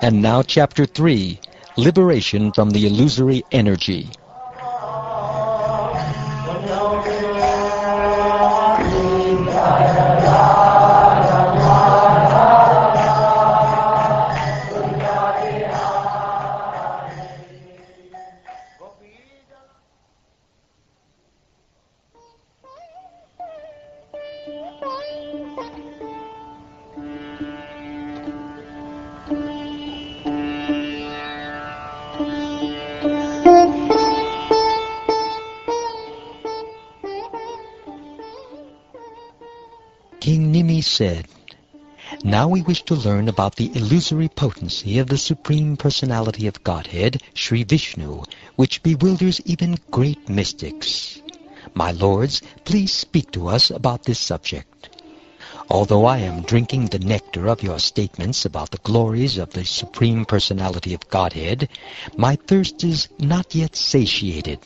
And now Chapter 3, Liberation from the Illusory Energy. King Nimi said, "Now we wish to learn about the illusory potency of the Supreme Personality of Godhead, Sri Vishnu, which bewilders even great mystics. My lords, please speak to us about this subject. Although I am drinking the nectar of your statements about the glories of the Supreme Personality of Godhead, my thirst is not yet satiated.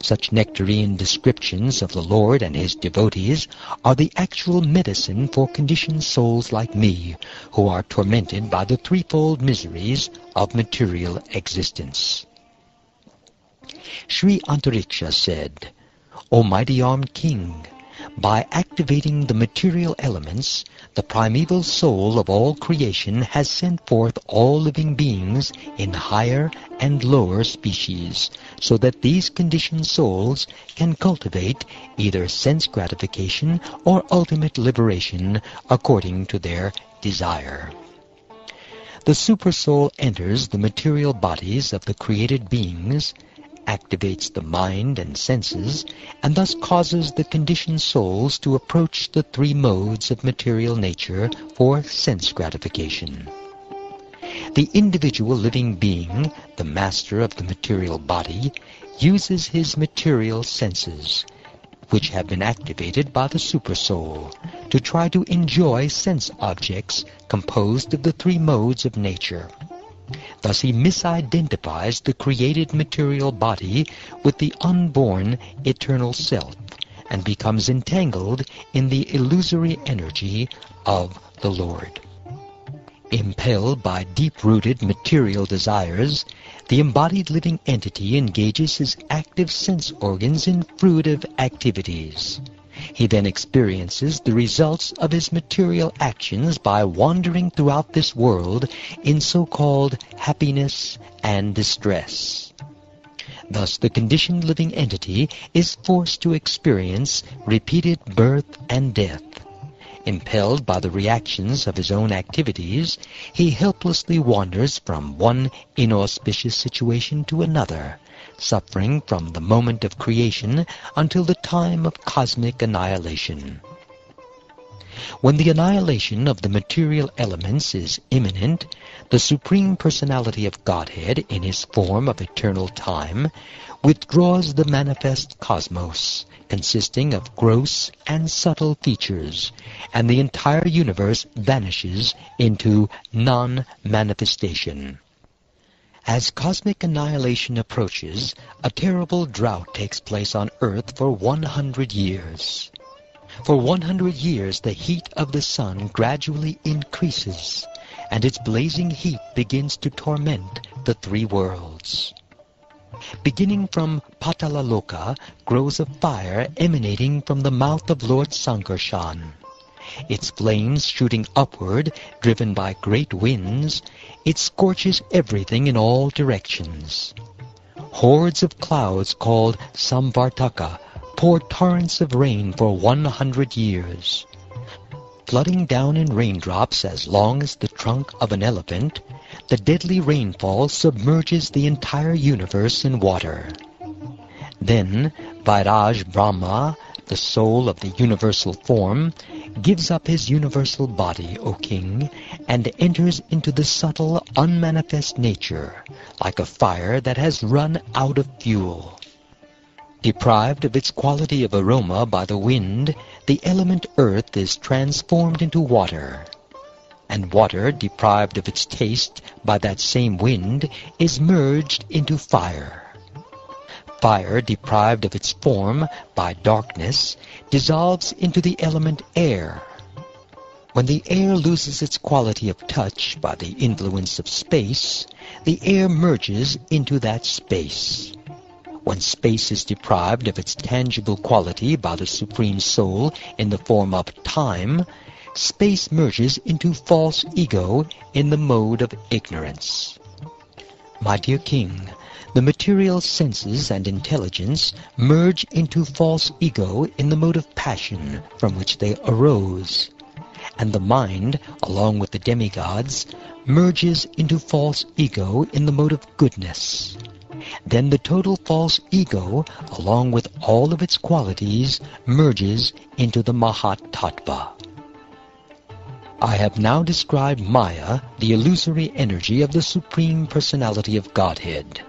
Such nectarine descriptions of the Lord and His devotees are the actual medicine for conditioned souls like me, who are tormented by the threefold miseries of material existence." Sri Antariksha said, "O mighty armed king, by activating the material elements, the primeval soul of all creation has sent forth all living beings in higher and lower species, so that these conditioned souls can cultivate either sense gratification or ultimate liberation according to their desire. The supersoul enters the material bodies of the created beings, activates the mind and senses, and thus causes the conditioned souls to approach the three modes of material nature for sense gratification. The individual living being, the master of the material body, uses his material senses, which have been activated by the supersoul, to try to enjoy sense objects composed of the three modes of nature. Thus he misidentifies the created material body with the unborn eternal self, and becomes entangled in the illusory energy of the Lord. Impelled by deep-rooted material desires, the embodied living entity engages his active sense organs in fruitive activities. He then experiences the results of his material actions by wandering throughout this world in so-called happiness and distress. Thus the conditioned living entity is forced to experience repeated birth and death. Impelled by the reactions of his own activities, he helplessly wanders from one inauspicious situation to another, suffering from the moment of creation until the time of cosmic annihilation. When the annihilation of the material elements is imminent, the Supreme Personality of Godhead, in his form of eternal time, withdraws the manifest cosmos, consisting of gross and subtle features, and the entire universe vanishes into non-manifestation. As cosmic annihilation approaches, a terrible drought takes place on earth for 100 years. For 100 years the heat of the sun gradually increases, and its blazing heat begins to torment the three worlds. Beginning from Patalaloka grows a fire emanating from the mouth of Lord Sankarshan. Its flames shooting upward, driven by great winds, it scorches everything in all directions. Hordes of clouds called Samvartaka pour torrents of rain for 100 years. Flooding down in raindrops as long as the trunk of an elephant, the deadly rainfall submerges the entire universe in water. Then Vairaj Brahma, the soul of the universal form, gives up his universal body, O king, and enters into the subtle, unmanifest nature, like a fire that has run out of fuel. Deprived of its quality of aroma by the wind, the element earth is transformed into water. And water, deprived of its taste by that same wind, is merged into fire. Fire, deprived of its form by darkness, dissolves into the element air. When the air loses its quality of touch by the influence of space, the air merges into that space. When space is deprived of its tangible quality by the Supreme Soul in the form of time, space merges into false ego in the mode of ignorance. My dear King, the material senses and intelligence merge into false ego in the mode of passion from which they arose. And the mind, along with the demigods, merges into false ego in the mode of goodness. Then the total false ego, along with all of its qualities, merges into the Mahat Tattva. I have now described Maya, the illusory energy of the Supreme Personality of Godhead.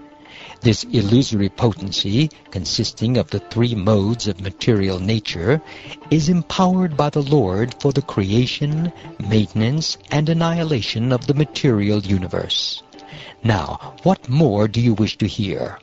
This illusory potency, consisting of the three modes of material nature, is empowered by the Lord for the creation, maintenance, and annihilation of the material universe. Now, what more do you wish to hear?